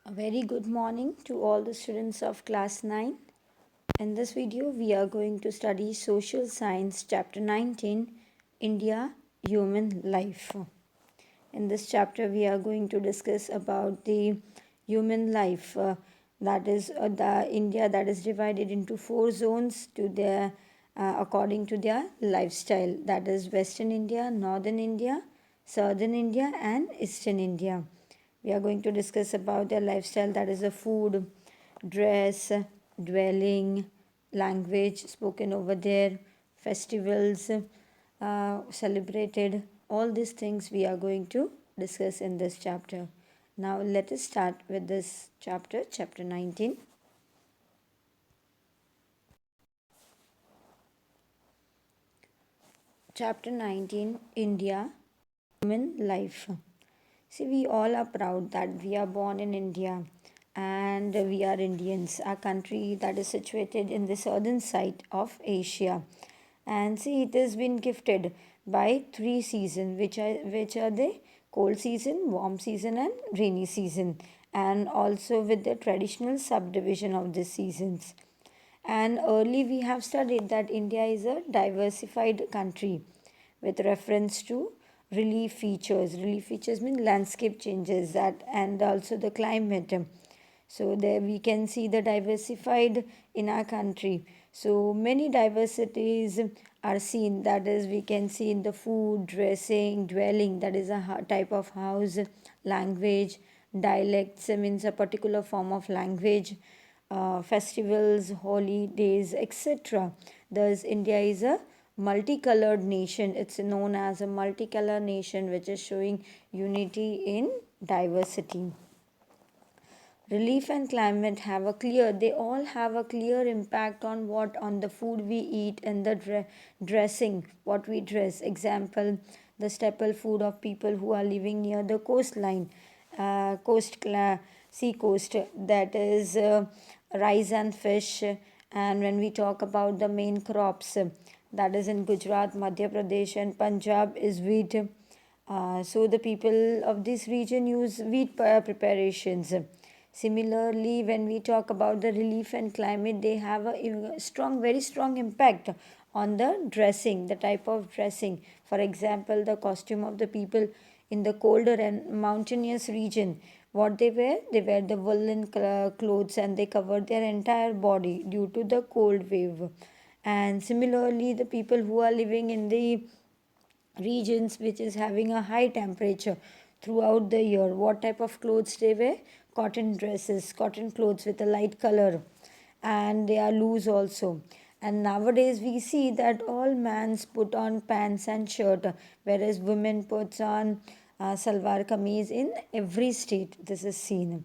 A very good morning to all the students of class 9. In this video, we are going to study Social Science chapter 19, India, Human Life. In this chapter, we are going to discuss about the human life, that is the India that is divided into four zones to their according to their lifestyle, that is Western India, Northern India, Southern India and Eastern India. We are going to discuss about their lifestyle, that is the food, dress, dwelling, language spoken over there, festivals celebrated. All these things we are going to discuss in this chapter. Now let us start with this chapter, chapter 19. Chapter 19, India, Human Life. See, we all are proud that we are born in India and we are Indians, a country that is situated in the southern side of Asia. And see, it has been gifted by three seasons, which are the cold season, warm season, and rainy season, and also with the traditional subdivision of the seasons. And early we have studied that India is a diversified country with reference to relief features. Relief features mean landscape changes that and also the climate. So there we can see the diversified in our country. So many diversities are seen. That is, we can see in the food, dressing, dwelling. That is a type of house, language, dialects means a particular form of language, festivals, holidays, etc. Thus, India is a multicolored nation. It's known as a multicolor nation, which is showing unity in diversity. Relief and climate have a clear, they all have a clear impact on what, on the food we eat and the dressing, what we dress. Example, the staple food of people who are living near the coastline, sea coast, that is rice and fish. And when we talk about the main crops, that is in Gujarat, Madhya Pradesh and Punjab, is wheat. So the people of this region use wheat preparations. Similarly, when we talk about the relief and climate, they have a strong, very strong impact on the dressing, the type of dressing. For example, the costume of the people in the colder and mountainous region. What they wear the woolen clothes and they cover their entire body due to the cold wave. And similarly, the people who are living in the regions which is having a high temperature throughout the year, what type of clothes they wear? Cotton dresses, cotton clothes with a light color, and they are loose also. And nowadays we see that all mans put on pants and shirt, whereas women puts on salwar kameez in every state. This is seen.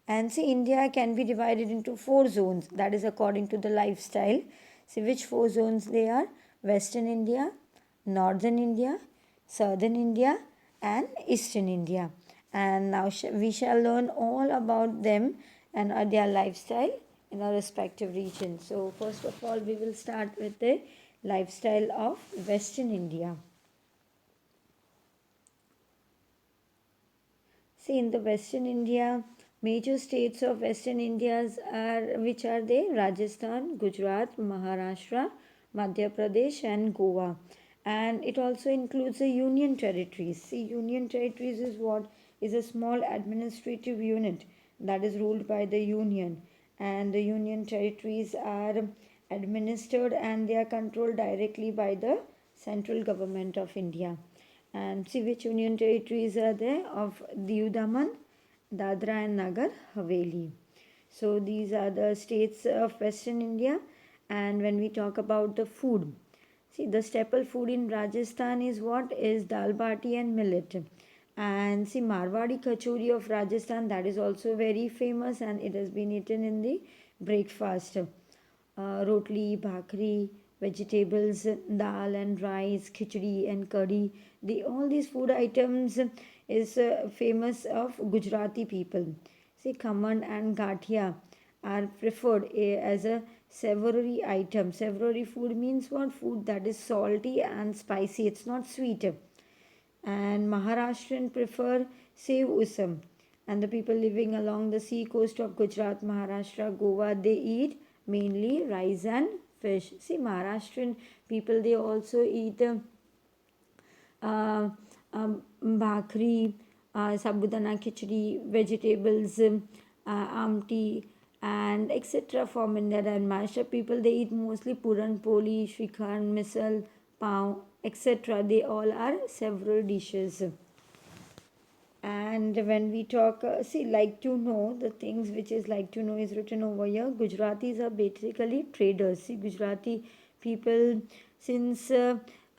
And see, India can be divided into four zones, that is according to the lifestyle. See which four zones they are: Western India, Northern India, Southern India, and Eastern India. And now we shall learn all about them and their lifestyle in our respective regions. So, first of all, we will start with the lifestyle of Western India. See, in the Western India, major states of Western India are, which are they? Rajasthan, Gujarat, Maharashtra, Madhya Pradesh, and Goa. And it also includes the Union Territories. See, Union Territories is what? Is a small administrative unit that is ruled by the Union. And the Union Territories are administered and they are controlled directly by the central government of India. And see which union territories are there of Diu Daman, Dadra and Nagar Haveli. So these are the states of Western India. And when we talk about the food, see the staple food in Rajasthan is what? Is dal bati and millet. And see Marwadi Kachori of Rajasthan, that is also very famous and it has been eaten in the breakfast. Rotli, bhakri, vegetables, dal and rice, khichdi and curry. All these food items is famous of Gujarati people. See, khaman and gathia are preferred as a savory item. Savory food means what? Food that is salty and spicy. It's not sweet. And Maharashtrian prefer sev usam. And the people living along the sea coast of Gujarat, Maharashtra, Goa, they eat mainly rice and fish. See, Maharashtrian people, they also eat bhakri, sabudana khichdi, vegetables, amti, and etc. from India and Maharashtra people, they eat mostly puran poli, shrikhand, misal, pav, etc. They all are several dishes. And when we talk, see, like to know, the things which is like to know is written over here. Gujaratis are basically traders. See, Gujarati people, since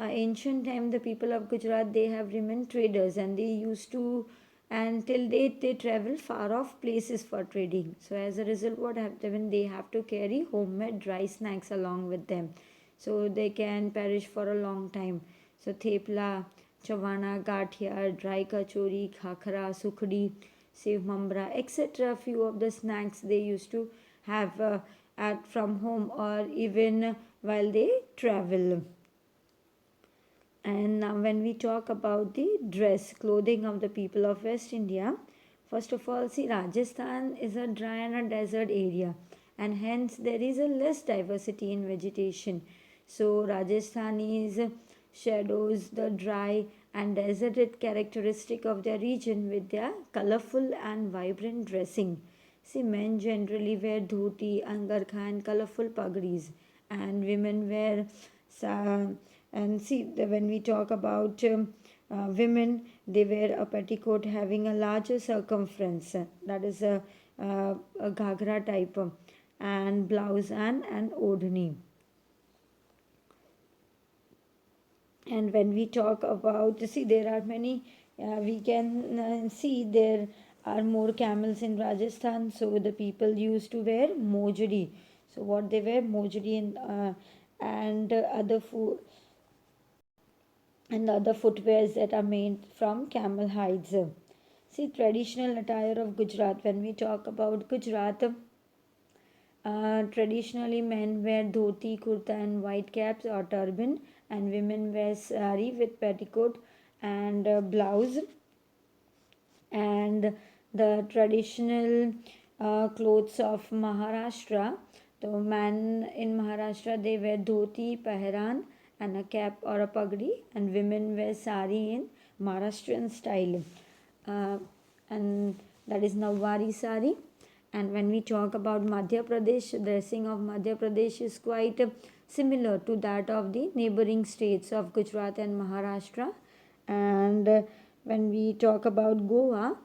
ancient time, the people of Gujarat, they have remained traders, and they used to, and till date, they travel far off places for trading. So as a result, what happens, they have to carry homemade dry snacks along with them, so they can perish for a long time. So thepla, chawana, gathia, dry kachori, khakra, sukhdi, sev mambra, etc. Few of the snacks they used to have at from home or even while they travel. And now, when we talk about the dress, clothing of the people of West India, first of all, see, Rajasthan is a dry and a desert area, and hence there is a less diversity in vegetation. So, Rajasthanis shadows the dry and deserted characteristic of their region with their colorful and vibrant dressing. See, men generally wear dhoti, angarkha, and colorful pagdis, and women wear sa- and see, when we talk about women, they wear a petticoat having a larger circumference, that is a ghagra type, and blouse and an odhni. And when we talk about, see, there are many, we can see there are more camels in Rajasthan, so the people used to wear mojri. So what they wear, mojri, and other food and the other footwears that are made from camel hides. See, traditional attire of Gujarat. When we talk about Gujarat, traditionally men wear dhoti, kurta, and white caps or turban, and women wear sari with petticoat and blouse. And the traditional clothes of Maharashtra. The men in Maharashtra, they wear dhoti, pehran, and a cap or a pagdi, and women wear sari in Maharashtrian style, uh, and that is Nawari sari. And when we talk about Madhya Pradesh, dressing of Madhya Pradesh is quite similar to that of the neighboring states of Gujarat and Maharashtra. And when we talk about Goa,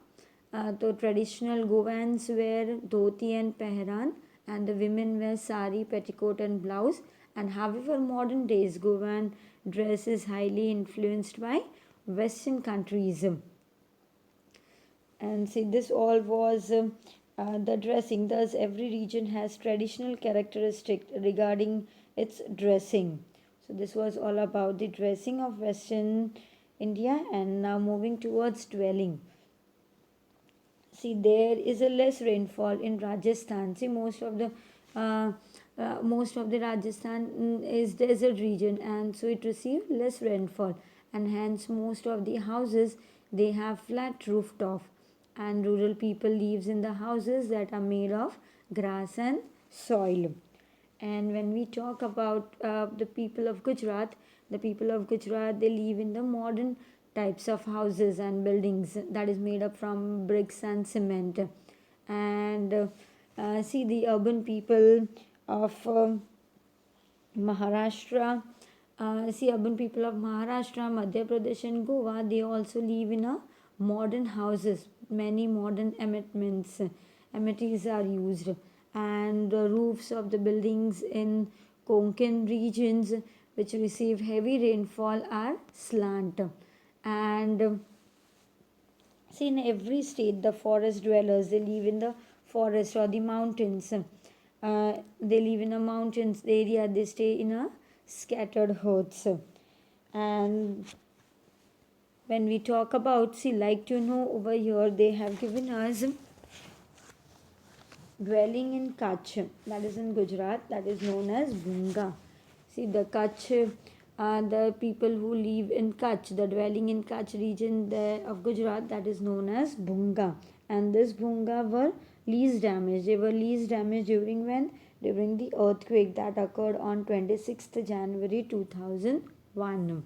the traditional Goans wear dhoti and pehran, and the women wear sari, petticoat, and blouse. And however, modern days Goan dress is highly influenced by Western countries. And see, this all was the dressing. Thus, every region has traditional characteristic regarding its dressing. So this was all about the dressing of Western India. And now moving towards dwelling. See, there is a less rainfall in Rajasthan. See, uh, most of the Rajasthan is desert region, and so it receives less rainfall, and hence most of the houses, they have flat rooftop, and rural people lives in the houses that are made of grass and soil. And when we talk about the people of Gujarat, they live in the modern types of houses and buildings that is made up from bricks and cement. And see, the urban people of Maharashtra, see, urban people of Maharashtra, Madhya Pradesh, and Goa, they also live in a modern houses. Many modern amenities are used, and the roofs of the buildings in Konkan regions, which receive heavy rainfall, are slant. And see, in every state, the forest dwellers, they live in the forest or the mountains. They live in a mountains area. They stay in a scattered herds. And when we talk about, see, like to know over here, they have given us dwelling in Kutch, that is in Gujarat, that is known as Bunga. See, the Kutch are the people who live in Kutch, the dwelling in Kutch region of Gujarat, that is known as Bunga. and this bhunga were least damaged. They were least damaged during when? During the earthquake that occurred on 26th January 2001.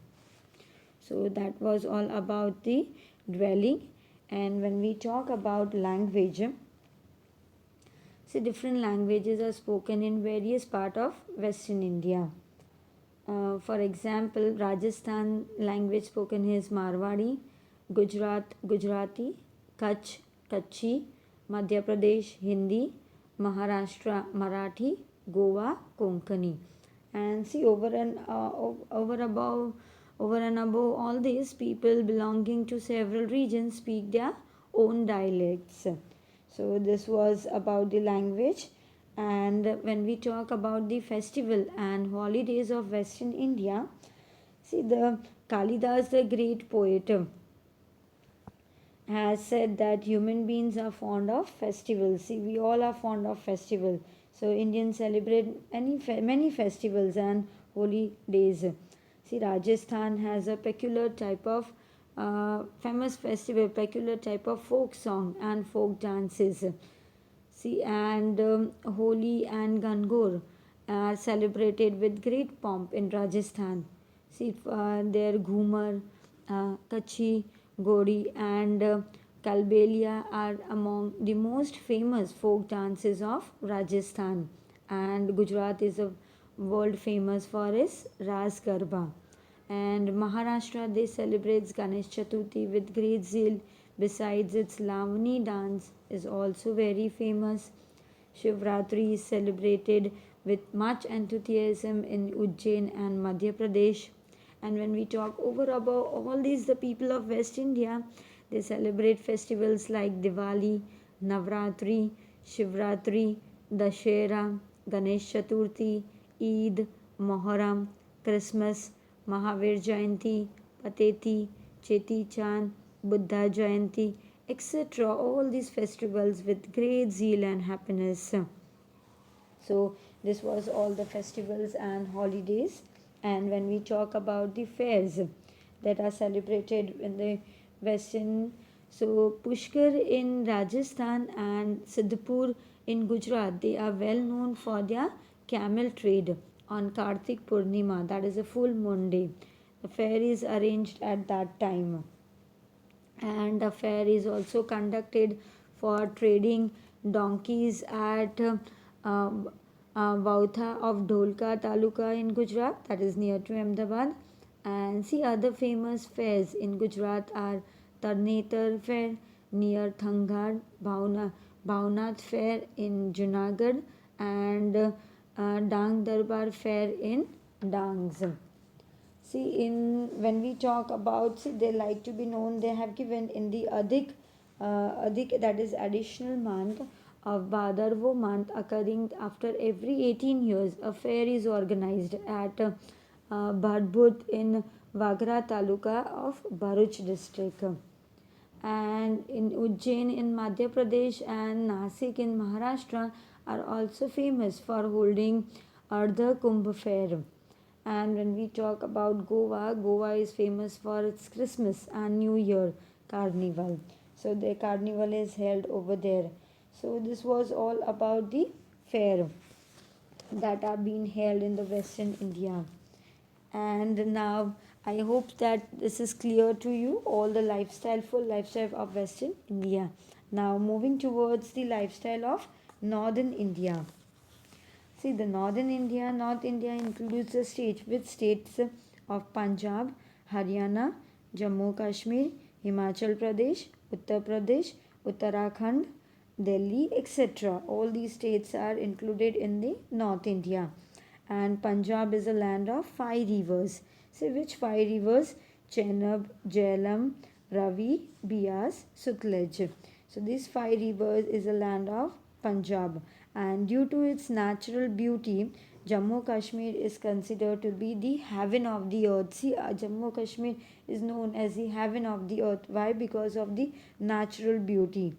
So that was all about the dwelling. And when we talk about language, see, different languages are spoken in various parts of Western India. For example, Rajasthan language spoken is Marwadi, Gujarati, Kutch, Kutchi, Madhya Pradesh, Hindi, Maharashtra, Marathi, Goa, Konkani. And see, over and above all these, people belonging to several regions speak their own dialects. So this was about the language. And when we talk about the festival and holidays of Western India, see, the Kalidas, the great poet, has said that human beings are fond of festivals. See, we all are fond of festival. So Indians celebrate many festivals and holy days. See, Rajasthan has a peculiar type of famous festival, peculiar type of folk song and folk dances. See, and Holi and Gangaur are celebrated with great pomp in Rajasthan. See, their Ghumar, Kachi, Godi, and Kalbelia are among the most famous folk dances of Rajasthan. And Gujarat is a world famous for its Ras Garba. And Maharashtra, they celebrates Ganesh Chaturthi with great zeal. Besides, its Lavani dance is also very famous. Shivratri is celebrated with much enthusiasm in Ujjain and Madhya Pradesh. And when we talk over about all these, the people of West India, they celebrate festivals like Diwali, Navratri, Shivratri, Dashera, Ganesh Chaturthi, Eid, Moharram, Christmas, Mahavir Jayanti, Pateti, Cheti Chand, Buddha Jayanti, etc. All these festivals with great zeal and happiness. So this was all the festivals and holidays. And when we talk about the fairs that are celebrated in the western, so Pushkar in Rajasthan and Siddhpur in Gujarat, they are well known for their camel trade on Kartik Purnima, that is a full moon day. The fair is arranged at that time, and the fair is also conducted for trading donkeys at Vautha of Dholka Taluka in Gujarat, that is near to Ahmedabad. And see, other famous fairs in Gujarat are Tarnetar Fair near Thangar, Bhavnath Fair in Junagadh, and Dang Darbar Fair in Dangs. See, in when we talk about, see, they like to be known, they have given in the Adik, that is additional month of Bhadarvo month, occurring after every 18 years, a fair is organized at Bhadbut in Vagra Taluka of Bharuch district. And in Ujjain in Madhya Pradesh and Nasik in Maharashtra are also famous for holding Ardha Kumbh Fair. And when we talk about Goa, Goa is famous for its Christmas and New Year carnival. So the carnival is held over there. So this was all about the fair that are being held in the Western India. And now I hope that this is clear to you, all the full lifestyle of Western India. Now moving towards the lifestyle of Northern India. See, the North India includes the states with states of Punjab, Haryana, Jammu Kashmir, Himachal Pradesh, Uttar Pradesh, Uttarakhand, Delhi, etc. All these states are included in the North India. And Punjab is a land of 5 rivers. See, which 5 rivers? Chenab, Jhelum, Ravi, Bias, Sutlej. So these 5 rivers is a land of Punjab, and due to its natural beauty, Jammu Kashmir is considered to be the heaven of the earth. See, Jammu Kashmir is known as the heaven of the earth. Why? Because of the natural beauty.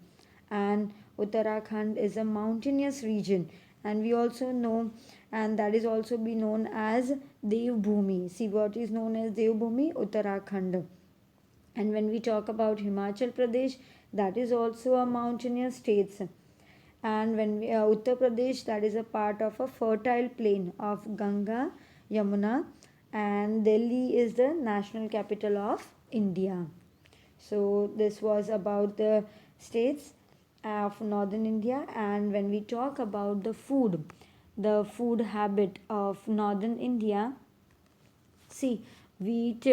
And Uttarakhand is a mountainous region, and we also know, and that is also be known as Devbhumi. See, what is known as Devbhumi? Uttarakhand. And when we talk about Himachal Pradesh, that is also a mountainous state. And when we, Uttar Pradesh, that is a part of a fertile plain of Ganga, Yamuna, and Delhi is the national capital of India. So this was about the states of northern India. And when we talk about the food habit of northern India, see, wheat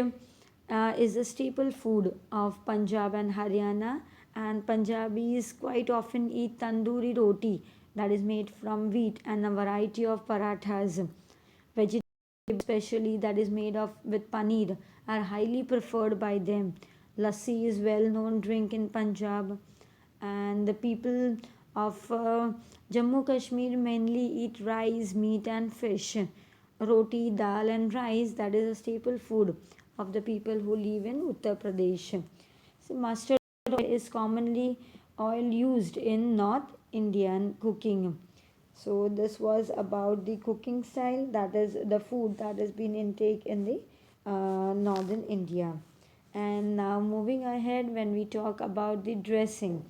is a staple food of Punjab and Haryana, and Punjabis quite often eat tandoori roti that is made from wheat, and a variety of parathas. Vegetables, especially that is made of with paneer, are highly preferred by them. Lassi is well known drink in Punjab, and the people of Jammu Kashmir mainly eat rice, meat, and fish. Roti, dal, and rice, that is a staple food of the people who live in Uttar Pradesh. So, mustard oil is commonly oil used in North Indian cooking. So, this was about the cooking style, that is the food that has been intake in the northern India. And now, moving ahead, when we talk about the dressing,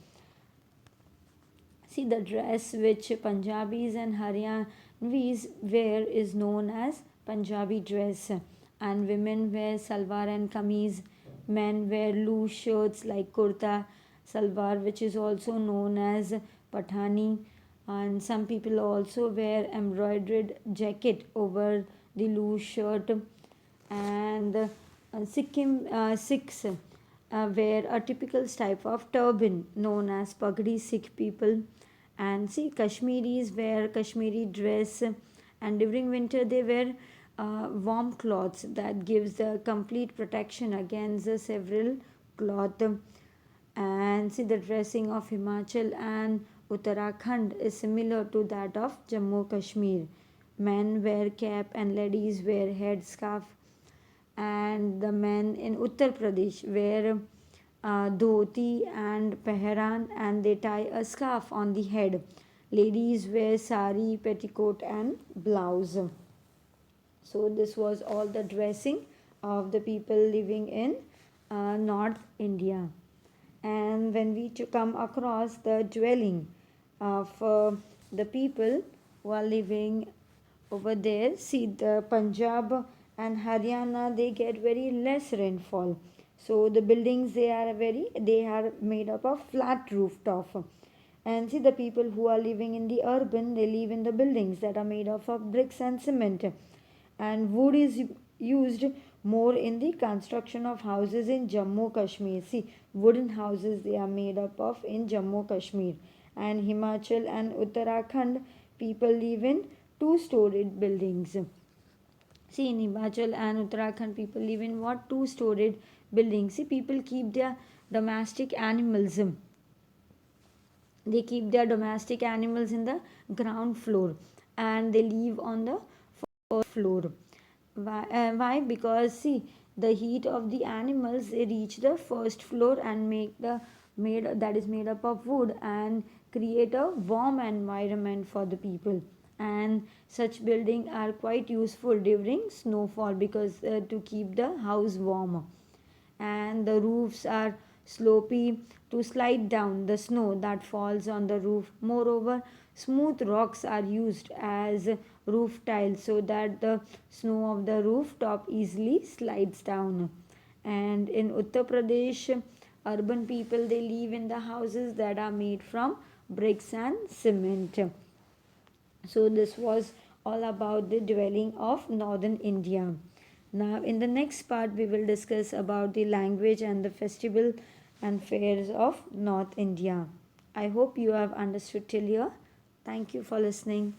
see, the dress which Punjabis and Haryanvis wear is known as Punjabi dress, and women wear salwar and kameez. Men wear loose shirts like kurta salwar, which is also known as pathani, and some people also wear embroidered jacket over the loose shirt. And Sikhs wear a typical type of turban known as pagdi. Sikh people, and see, Kashmiris wear Kashmiri dress, and during winter they wear warm cloths that gives the complete protection against the several cloth. And see, the dressing of Himachal and Uttarakhand is similar to that of Jammu Kashmir. Men wear cap and ladies wear headscarf, and the men in Uttar Pradesh wear dhoti and pehran, and they tie a scarf on the head. Ladies wear sari, petticoat, and blouse. So this was all the dressing of the people living in North India. And when we to come across the dwelling of the people who are living over there, see, the Punjab and Haryana, they get very less rainfall. So the buildings, they are made up of flat rooftop. And see, the people who are living in the urban, they live in the buildings that are made up of bricks and cement. And wood is used more in the construction of houses in Jammu Kashmir. See, wooden houses they are made up of in Jammu Kashmir. And Himachal and Uttarakhand, people live in two-storied buildings. See, in Himachal and Uttarakhand, people live in what? Two-storied buildings. See, people keep their domestic animals. They keep their domestic animals in the ground floor, and they live on the first floor. Why? Because see, the heat of the animals, they reach the first floor and make the made that is made up of wood, and create a warm environment for the people. And such buildings are quite useful during snowfall, because to keep the house warm. And the roofs are slopy to slide down the snow that falls on the roof. Moreover, smooth rocks are used as roof tiles, so that the snow of the rooftop easily slides down. And in Uttar Pradesh, urban people, they live in the houses that are made from bricks and cement. So this was all about the dwelling of northern India. Now in the next part we will discuss about the language and the festival and fairs of North India. I hope you have understood till here. Thank you for listening.